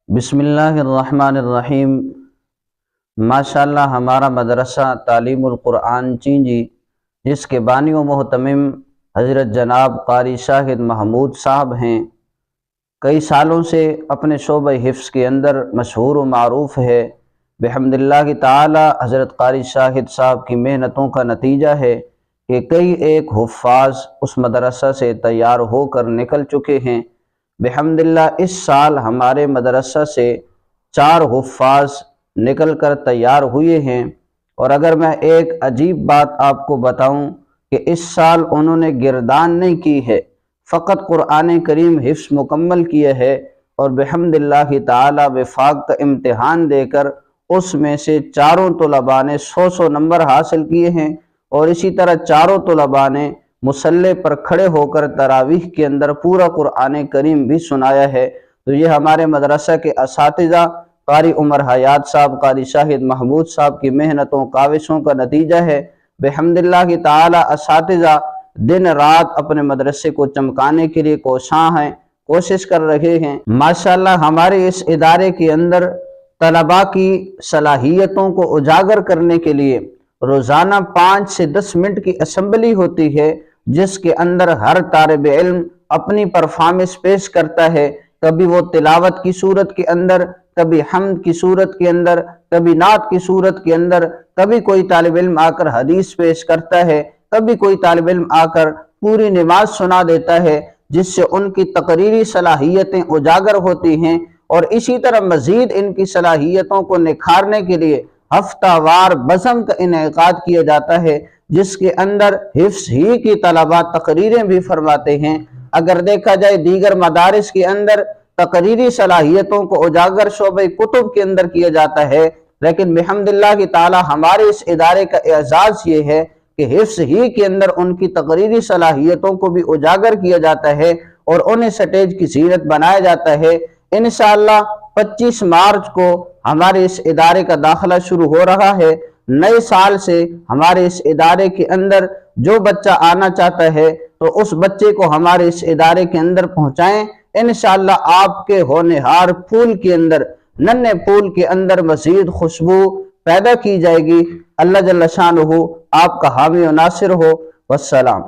بسم اللہ الرحمن الرحیم۔ ماشاءاللہ ہمارا مدرسہ تعلیم القرآن چینجی، جس کے بانی و محتمم حضرت جناب قاری شاہد محمود صاحب ہیں، کئی سالوں سے اپنے شعبہ حفظ کے اندر مشہور و معروف ہے۔ بحمد اللہ تعالی حضرت قاری شاہد صاحب کی محنتوں کا نتیجہ ہے کہ کئی ایک حفاظ اس مدرسہ سے تیار ہو کر نکل چکے ہیں۔ بحمد اللہ اس سال ہمارے مدرسہ سے 4 حفاظ نکل کر تیار ہوئے ہیں، اور اگر میں ایک عجیب بات آپ کو بتاؤں کہ اس سال انہوں نے گردان نہیں کی ہے، فقط قرآن کریم حفظ مکمل کیا ہے، اور بحمد اللہ تعالی وفاق کا امتحان دے کر اس میں سے 4 طلباء نے 100 نمبر حاصل کیے ہیں، اور اسی طرح 4 طلباء نے مصلی پر کھڑے ہو کر تراویح کے اندر پورا قرآن کریم بھی سنایا ہے۔ تو یہ ہمارے مدرسہ کے اساتذہ قاری عمر حیات صاحب، قاری شاہد محمود صاحب کی محنتوں کاوشوں کا نتیجہ ہے۔ بحمد اللہ تعالی اساتذہ دن رات اپنے مدرسے کو چمکانے کے لیے کوشاں ہیں، کوشش کر رہے ہیں۔ ماشاءاللہ ہمارے اس ادارے کے اندر طلباء کی صلاحیتوں کو اجاگر کرنے کے لیے روزانہ 5 سے 10 منٹ کی اسمبلی ہوتی ہے، جس کے اندر ہر طالب علم اپنی پرفارمنس پیش کرتا ہے۔ کبھی وہ تلاوت کی صورت کے اندر، کبھی حمد کی صورت کے اندر، کبھی نعت کی صورت کے اندر، کبھی کوئی طالب علم آ کر حدیث پیش کرتا ہے، کبھی کوئی طالب علم آ کر پوری نماز سنا دیتا ہے، جس سے ان کی تقریری صلاحیتیں اجاگر ہوتی ہیں، اور اسی طرح مزید ان کی صلاحیتوں کو نکھارنے کے لیے ہفتہ وار بزم کا انعقاد کیا جاتا ہے، جس کے اندر حفظ ہی کی طلباء تقریریں بھی فرماتے ہیں۔ اگر دیکھا جائے دیگر مدارس کے اندر تقریری صلاحیتوں کو اجاگر شعبہ کتب کے اندر کیا جاتا ہے، لیکن بحمد اللہ تعالی ہمارے اس ادارے کا اعزاز یہ ہے کہ حفظ ہی کے اندر ان کی تقریری صلاحیتوں کو بھی اجاگر کیا جاتا ہے، اور انہیں سٹیج کی زینت بنایا جاتا ہے۔ انشاءاللہ 25 مارچ کو ہمارے اس ادارے کا داخلہ شروع ہو رہا ہے۔ نئے سال سے ہمارے اس ادارے کے اندر جو بچہ آنا چاہتا ہے تو اس بچے کو ہمارے اس ادارے کے اندر پہنچائیں۔ انشاءاللہ آپ کے ہونہار پھول کے اندر، ننھے پھول کے اندر مزید خوشبو پیدا کی جائے گی۔ اللہ جل شانہ آپ کا حامی و ناصر ہو۔ والسلام۔